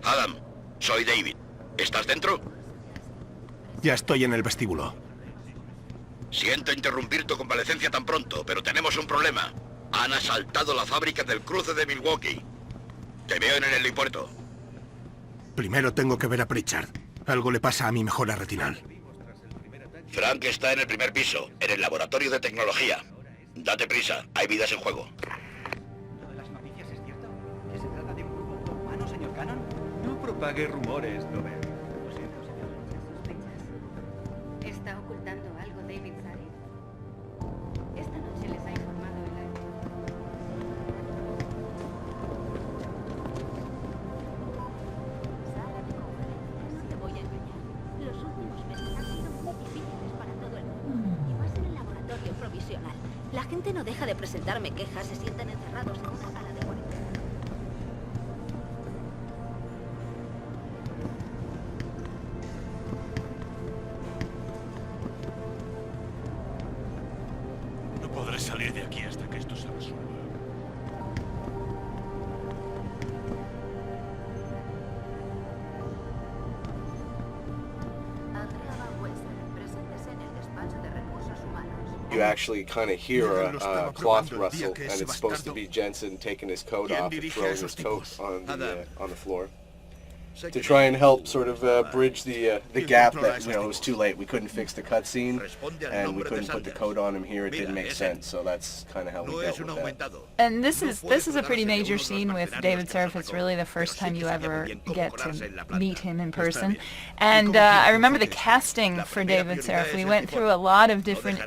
Adam, soy David. ¿Estás dentro? Ya estoy en el vestíbulo. Siento interrumpir tu convalecencia tan pronto, pero tenemos un problema. Han asaltado la fábrica del cruce de Milwaukee. Te veo en el helipuerto. Primero tengo que ver a Pritchard. Algo le pasa a mi mejora retinal. Frank está en el primer piso, en el laboratorio de tecnología. Date prisa, hay vidas en juego. ¿Lo de las noticias es cierto? ¿Que se trata de un grupo humano, señor Cannon? No propague rumores, Dover. Lo siento, señor. ¿Sospechas? ¿Está ocultando algo David Sari? Esta noche les ha informado el área. Sala de conferencias. No te voy a engañar. Los últimos meses han sido muy difíciles para todo el mundo. Y más en el laboratorio provisional. La gente no deja de presentarme quejas, se sientan encerrados en una sala de cuarentena. No podré salir de aquí hasta que esto se resuelva. You actually kind of hear a cloth rustle, and it's supposed to be Jensen taking his coat off and throwing his coat on the floor to try and help sort of bridge the gap that, you know, it was too late. We couldn't fix the cutscene, and we couldn't put the coat on him here. It didn't make sense, so that's kind of how we dealt with that. And this is a pretty major scene with David Seraph. It's really the first time you ever get to meet him in person. And I remember the casting for David Seraph. We went through a lot of different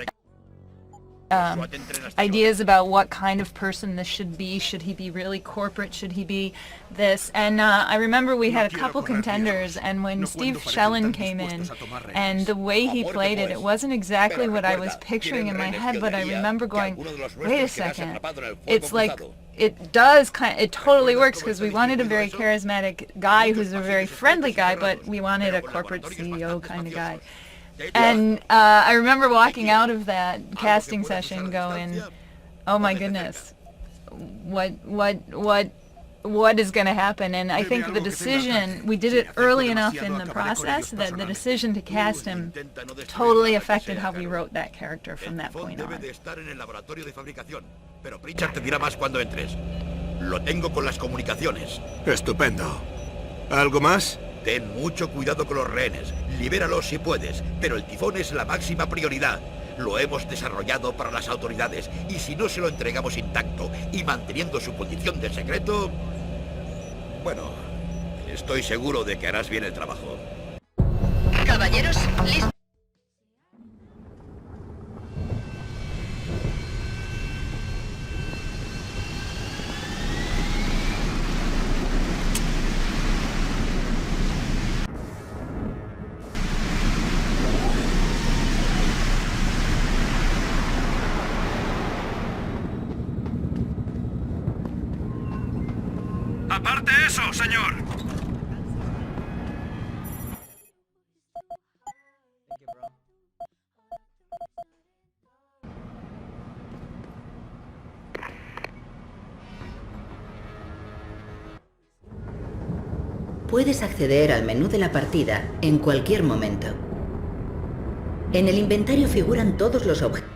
ideas about what kind of person this should be. Should he be really corporate? Should he be this? And I remember we had a couple contenders, and when Steve Shellen came in, and the way he played it, it wasn't exactly what I was picturing in my head, but I remember going, wait a second, it's like, it totally works, because we wanted a very charismatic guy who's a very friendly guy, but we wanted a corporate CEO kind of guy. And I remember walking out of that casting session going, oh my goodness, what is going to happen? And I think the decision, we did it early enough in the process that the decision to cast him totally affected how we wrote that character from that point on. Pero Pritchard te dirá más cuando entres. Lo tengo con las comunicaciones. Estupendo. ¿Algo más? Ten mucho cuidado con los rehenes. Libéralos si puedes, pero el tifón es la máxima prioridad. Lo hemos desarrollado para las autoridades, y si no se lo entregamos intacto y manteniendo su condición de secreto... Bueno, estoy seguro de que harás bien el trabajo. Caballeros, listos. ¡Aparte eso, señor! Puedes acceder al menú de la partida en cualquier momento. En el inventario figuran todos los objetos.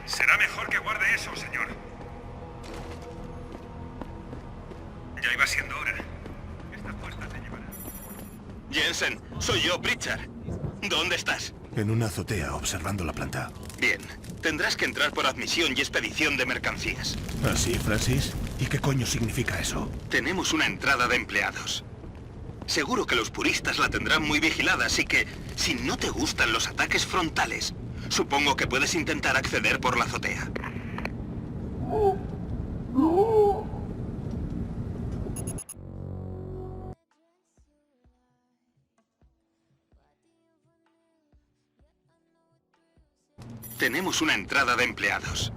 Será mejor que guarde eso, señor. Ya iba siendo hora. Esta puerta te llevará. Jensen, soy yo, Pritchard. ¿Dónde estás? En una azotea, observando la planta. Bien. Tendrás que entrar por admisión y expedición de mercancías. ¿Así, Francis? ¿Y qué coño significa eso? Tenemos una entrada de empleados. Seguro que los puristas la tendrán muy vigilada, así que, si no te gustan los ataques frontales, supongo que puedes intentar acceder por la azotea. Tenemos una entrada de empleados.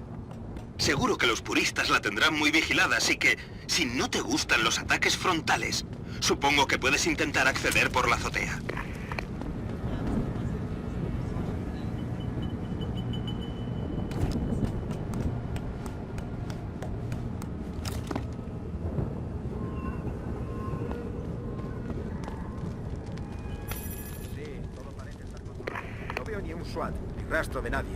Seguro que los puristas la tendrán muy vigilada, así que, si no te gustan los ataques frontales, supongo que puedes intentar acceder por la azotea. hay ni un SWAT, ni rastro de nadie.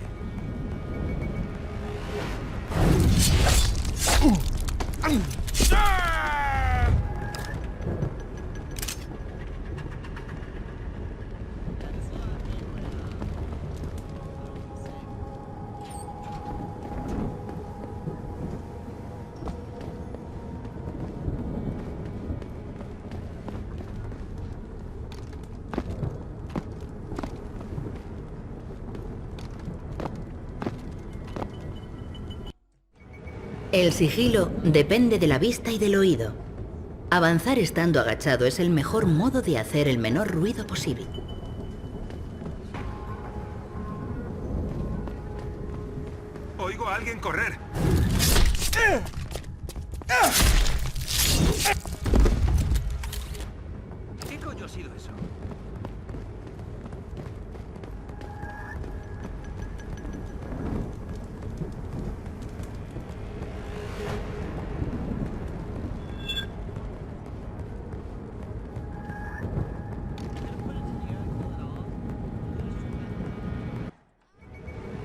El sigilo depende de la vista y del oído. Avanzar estando agachado es el mejor modo de hacer el menor ruido posible. Oigo a alguien correr. ¿Qué coño ha sido eso?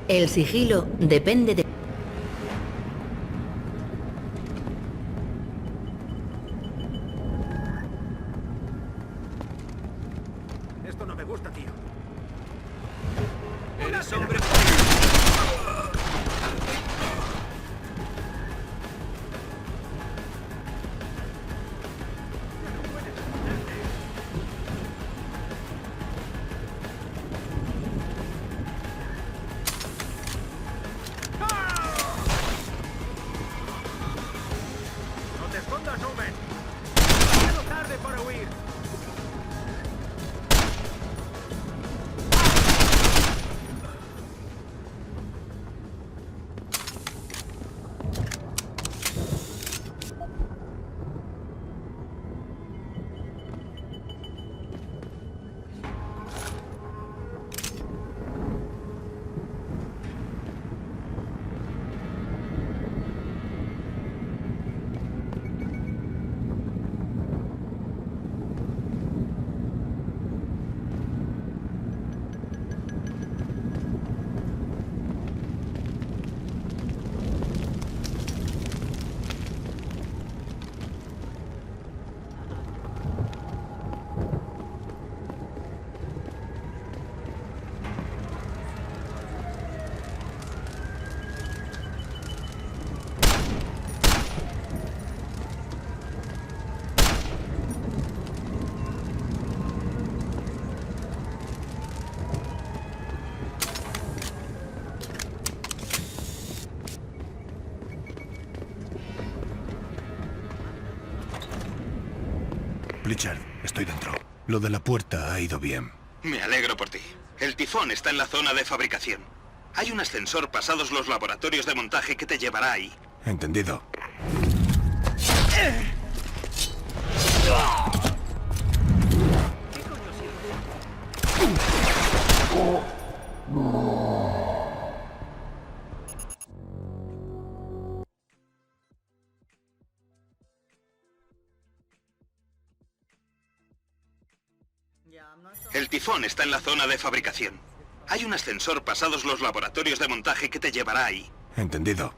El sigilo depende de... Esto no me gusta, tío. Eres hombre. ¡No te escondas, Omen! ¡Demasiado tarde para huir! Richard, estoy dentro. Lo de la puerta ha ido bien. Me alegro por ti. El tifón está en la zona de fabricación. Hay un ascensor pasados los laboratorios de montaje que te llevará ahí. Entendido. El tifón está en la zona de fabricación. Hay un ascensor pasados los laboratorios de montaje que te llevará ahí. Entendido.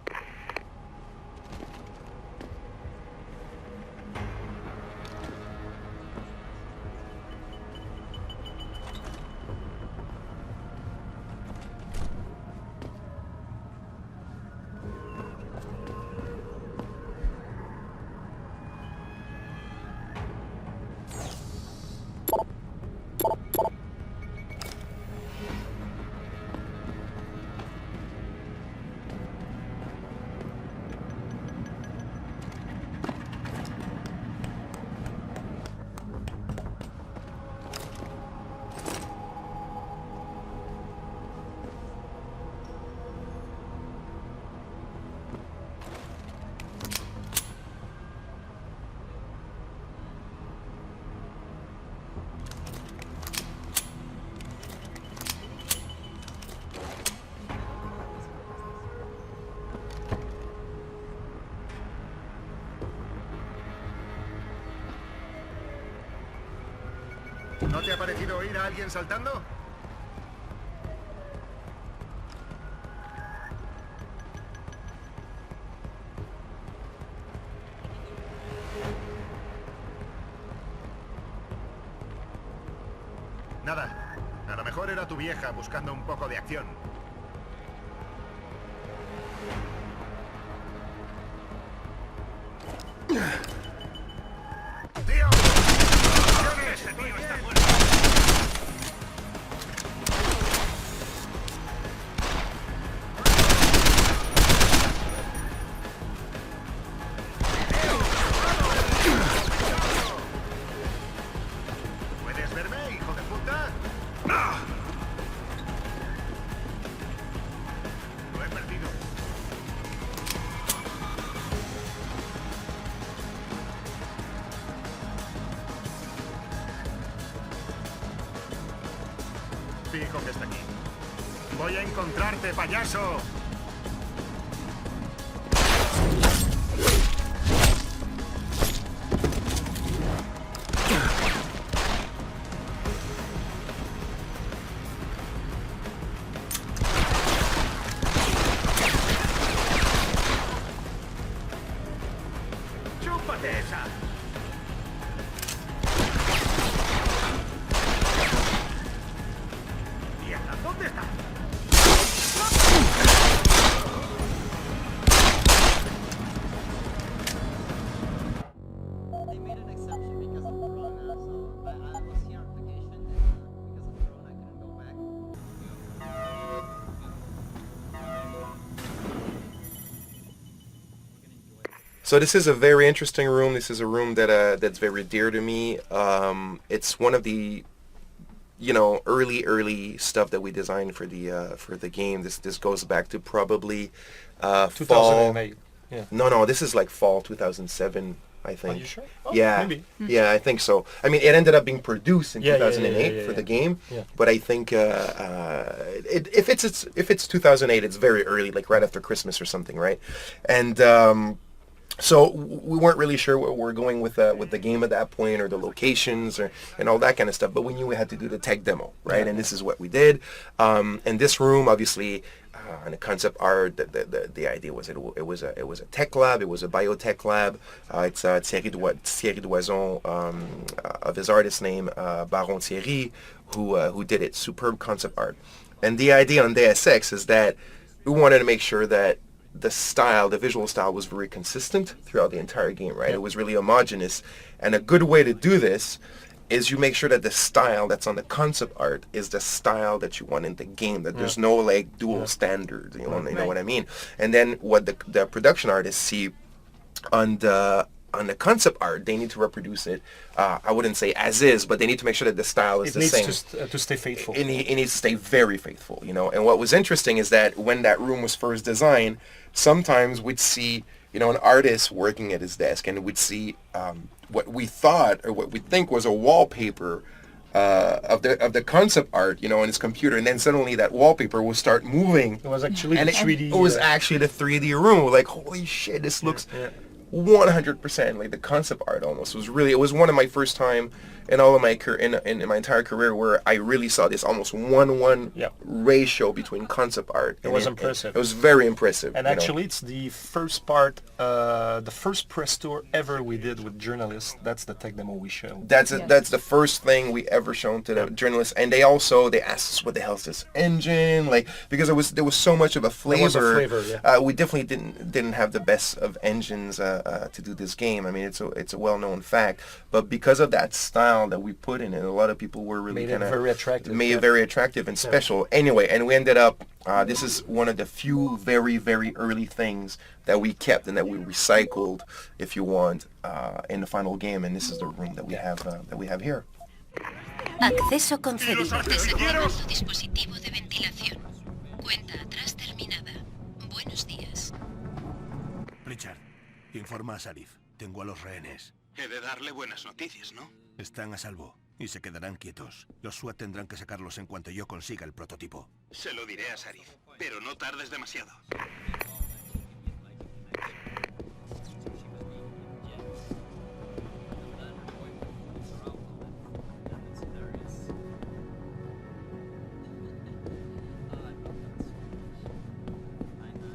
¿No te ha parecido oír a alguien saltando? Nada. A lo mejor era tu vieja buscando un poco de acción. ¡Tío! Ese tío está muerto. ¿Puedes verme, hijo de puta? Lo he perdido. Fijo que está aquí. Voy a encontrarte, payaso. ¡Chúpate esa! ¡Mierda! ¿Dónde está? They made an exception because of Corona, so I was here on vacation and because of Corona I couldn't go back. So this is a very interesting room. This is a room that that's very dear to me. It's one of the, you know, early stuff that we designed for the game. This goes back to probably fall. 2008. Yeah. No, this is like fall 2007, I think. Are you sure? Oh, yeah, maybe. yeah, I think so. I mean, it ended up being produced in Yeah, 2008 for the game, Yeah. but I think if it's 2008, it's very early, like right after Christmas or something, right? And so we weren't really sure where we're going with the game at that point, or the locations, and all that kind of stuff. But we knew we had to do the tech demo, right? Yeah. And this is what we did. And this room, obviously, and the concept art, the idea was it was a tech lab. It was a biotech lab. It's Thierry Doison, of his artist name, Baron Thierry, who did it. Superb concept art. And the idea on Deus Ex is that we wanted to make sure that the visual style was very consistent throughout the entire game, right? Yeah. It was really homogeneous. And a good way to do this is you make sure that the style that's on the concept art is the style that you want in the game, that there's no like dual standard, you know what I mean? And then what the production artists see on the concept art, they need to reproduce it, I wouldn't say as is, but they need to make sure that the style is the same. It needs to stay faithful. It needs to stay very faithful, you know. And what was interesting is that when that room was first designed, sometimes we'd see, you know, an artist working at his desk, and we'd see what we thought or what we think was a wallpaper of the concept art, you know, on his computer, and then suddenly that wallpaper will start moving. It was actually and the 3D. It was actually the 3D room. We're like, holy shit, this looks 100% like the concept art almost. It was one of my first time in all of my in my entire career where I really saw this almost 1:1 ratio between concept art. It was impressive. It was very impressive. And actually, it's the first part, the first press tour ever we did with journalists. That's the tech demo we showed. That's the first thing we ever shown to the journalists, and they asked us, what the hell is this engine, like, because there was so much of a flavor. There was a flavor, we definitely didn't have the best of engines to do this game. I mean, it's a well-known fact, but because of that style that we put in it, a lot of people were really made it very attractive and special. Anyway, and we ended up, this is one of the few very, very early things that we kept and that we recycled, if you want, in the final game, and this is the room that we have here. Acceso concedido. Desactivando dispositivo de ventilación. Cuenta atrás terminada. Buenos días. Richard, informa a Sarif. Tengo a los rehenes. He de darle buenas noticias, ¿no? Están a salvo y se quedarán quietos. Los SWAT tendrán que sacarlos en cuanto yo consiga el prototipo. Se lo diré a Sarif, pero no tardes demasiado.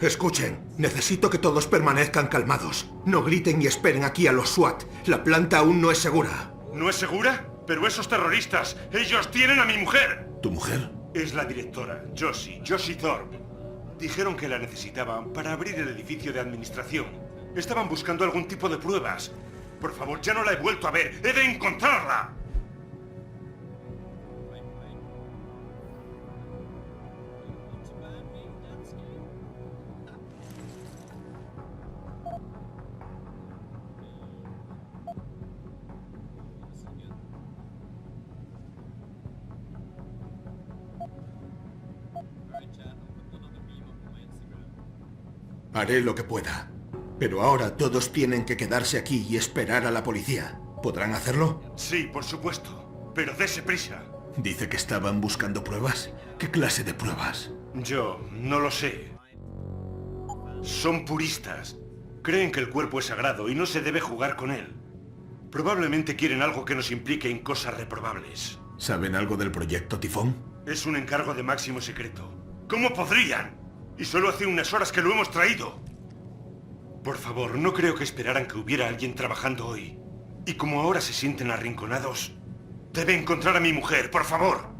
Escuchen, necesito que todos permanezcan calmados. No griten y esperen aquí a los SWAT. La planta aún no es segura. ¿No es segura? Pero esos terroristas, ellos tienen a mi mujer. ¿Tu mujer? Es la directora, Josie Thorpe. Dijeron que la necesitaban para abrir el edificio de administración. Estaban buscando algún tipo de pruebas. Por favor, ya no la he vuelto a ver. ¡He de encontrarla! Haré lo que pueda. Pero ahora todos tienen que quedarse aquí y esperar a la policía. ¿Podrán hacerlo? Sí, por supuesto. Pero dése prisa. Dice que estaban buscando pruebas. ¿Qué clase de pruebas? Yo no lo sé. Son puristas. Creen que el cuerpo es sagrado y no se debe jugar con él. Probablemente quieren algo que nos implique en cosas reprobables. ¿Saben algo del proyecto Tifón? Es un encargo de máximo secreto. ¿Cómo podrían? Y solo hace unas horas que lo hemos traído. Por favor, no creo que esperaran que hubiera alguien trabajando hoy. Y como ahora se sienten arrinconados, debe encontrar a mi mujer, por favor.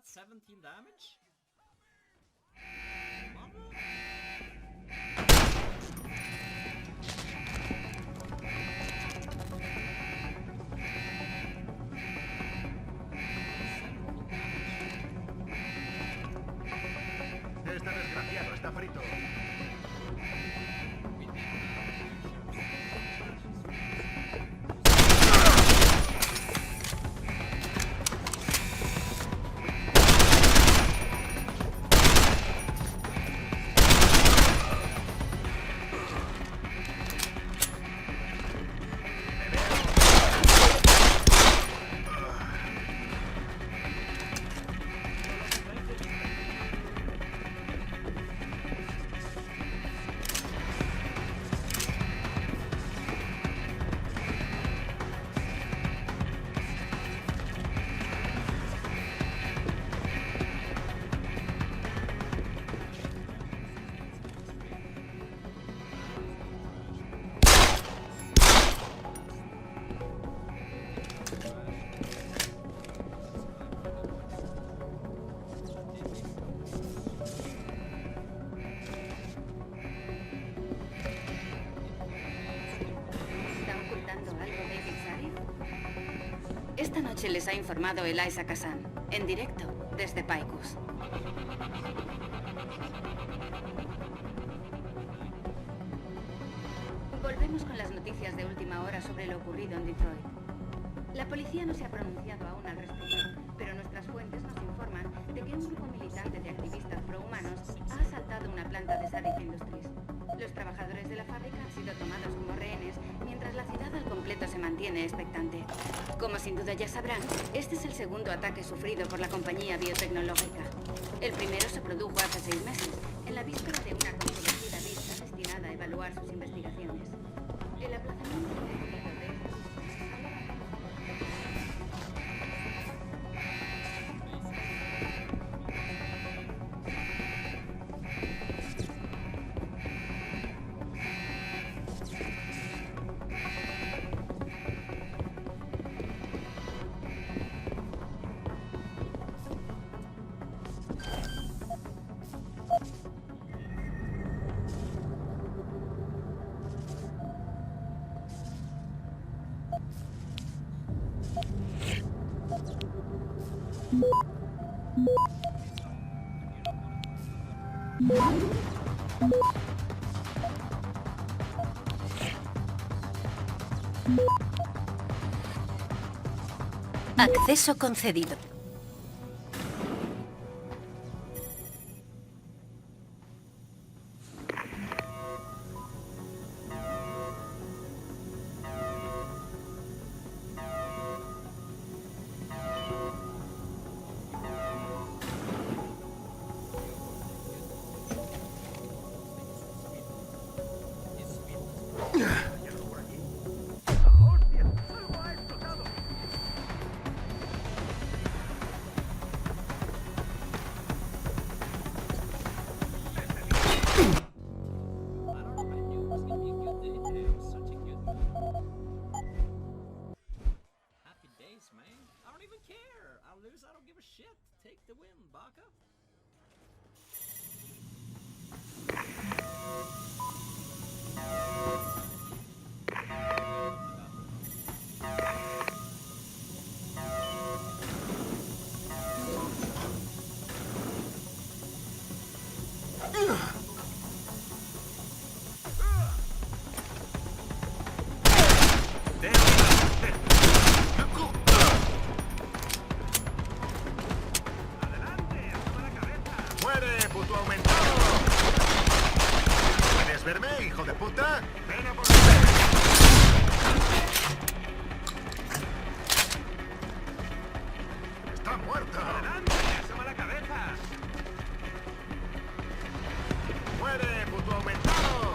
Was that 17 damage? Este desgraciado está frito. Esta noche les ha informado el Isaac Hassan, en directo, desde Paikus. Volvemos con las noticias de última hora sobre lo ocurrido en Detroit. La policía no se ha pronunciado aún al respecto, pero nuestras fuentes nos informan de que un grupo militante de activistas prohumanos ha asaltado una planta de Sarif Industries. Los trabajadores de la fábrica han sido tomados como rehenes, mientras la ciudad al completo se mantiene expectante. Como sin duda ya sabrán, este es el segundo ataque sufrido por la compañía biotecnológica. El primero se produjo hace 6 meses, en la víspera de una controvertida vista destinada a evaluar sus investigaciones. El aplazamiento indefinido de Acceso concedido. ¡Muere, puto aumentado! ¿Puedes verme, hijo de puta? ¡Ven a por mí! ¡Está muerto! ¡Adelante! ¡Asoma la cabeza! ¡Muere, puto aumentado!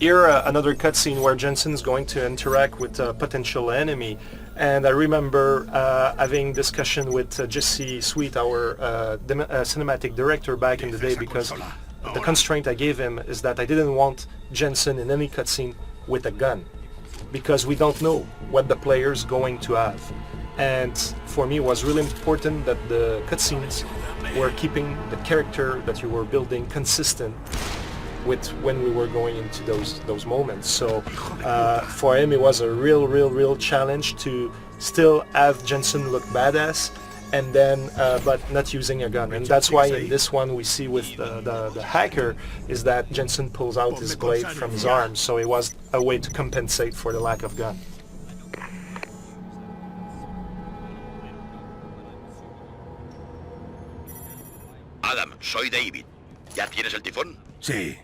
here another cutscene where Jensen's going to interact with a potential enemy. And I remember having discussion with Jesse Sweet, our cinematic director back in the day, because the constraint I gave him is that I didn't want Jensen in any cutscene with a gun, because we don't know what the player's going to have. And for me, it was really important that the cutscenes were keeping the character that you were building consistent with when we were going into those moments. So for him, it was a real challenge to still have Jensen look badass, and then but not using a gun. And that's why in this one we see with the hacker is that Jensen pulls out his blade from his arm. So it was a way to compensate for the lack of gun. Adam, soy David. ¿Ya tienes el tifón? Sí,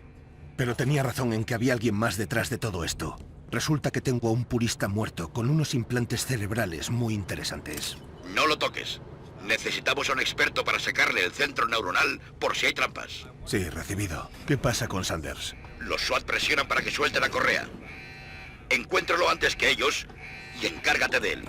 pero tenía razón en que había alguien más detrás de todo esto. Resulta que tengo a un purista muerto con unos implantes cerebrales muy interesantes. No lo toques. Necesitamos a un experto para sacarle el centro neuronal por si hay trampas. Sí, recibido. ¿Qué pasa con Sanders? Los SWAT presionan para que suelte la correa. Encuéntralo antes que ellos y encárgate de él.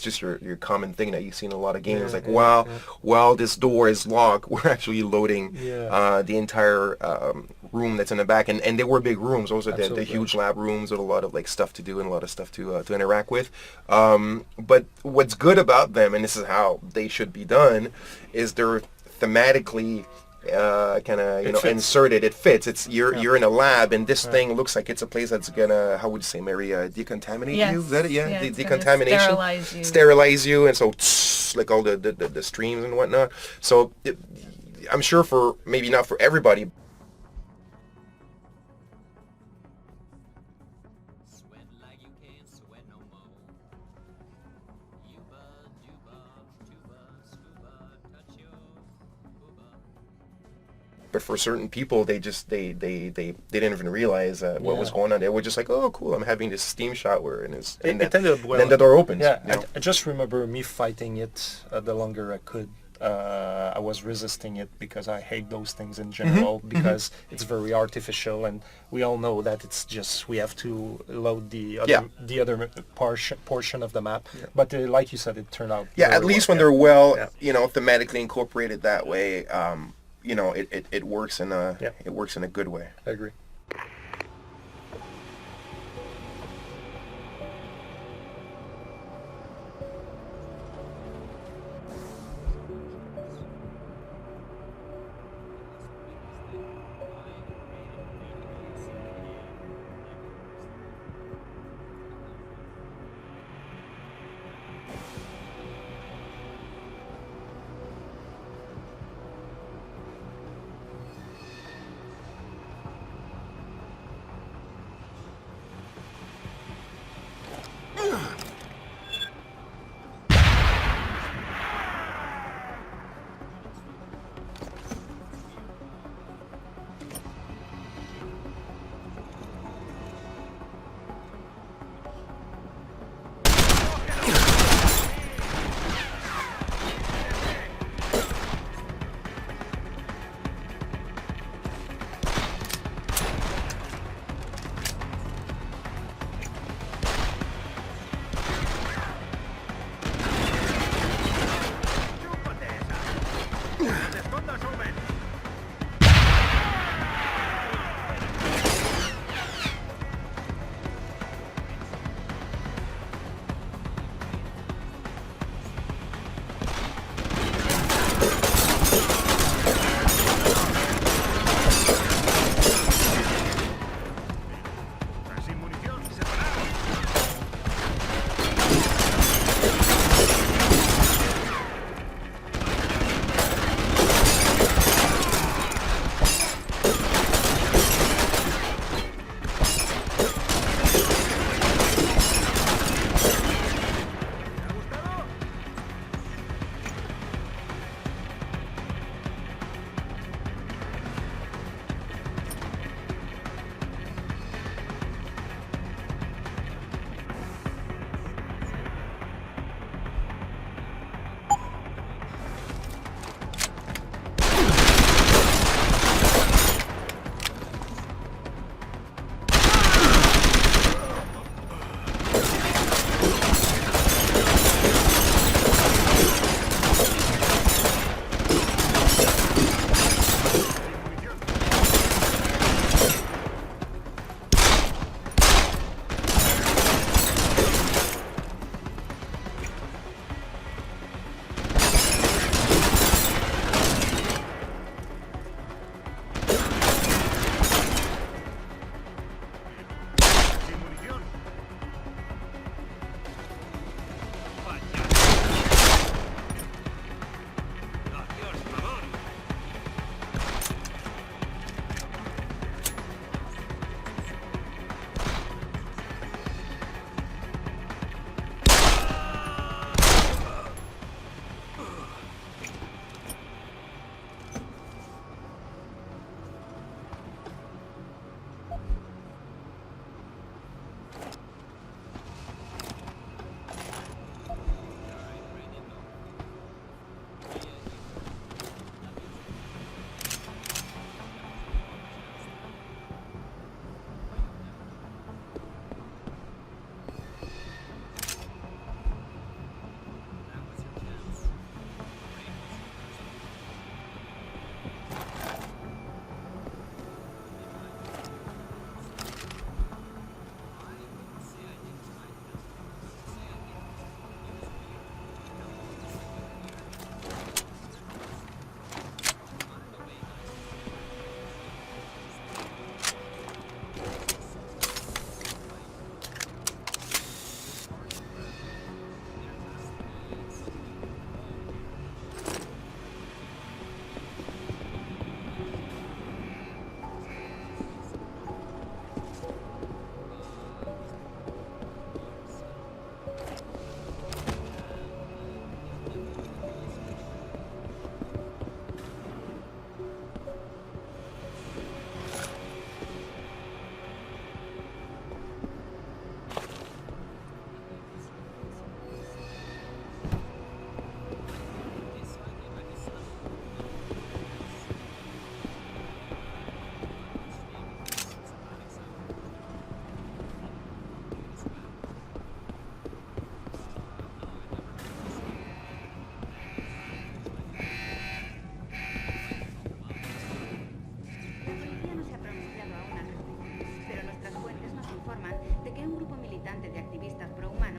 Just your common thing that you see in a lot of games, while this door is locked, we're actually loading the entire room that's in the back, and they were big rooms. Those are the huge lab rooms with a lot of like stuff to do and a lot of stuff to interact with. But what's good about them, and this is how they should be done, is they're thematically kind of inserted. It fits. It's you're in a lab, and this thing looks like it's a place that's gonna, how would you say, Mary, decontaminate you? Is that it? Yeah, decontamination, sterilize you, and so like all the streams and whatnot. So I'm sure for maybe not for everybody. But for certain people, they didn't even realize what was going on. They were just like, oh, cool, I'm having this steam shower, and then the door opens. Yeah, I just remember me fighting it the longer I could. I was resisting it because I hate those things in general because it's very artificial, and we all know that it's just we have to load the other portion of the map. Yeah. But like you said, it turned out. Yeah, at least when they're well, thematically incorporated that way, it works in a good way. I agree.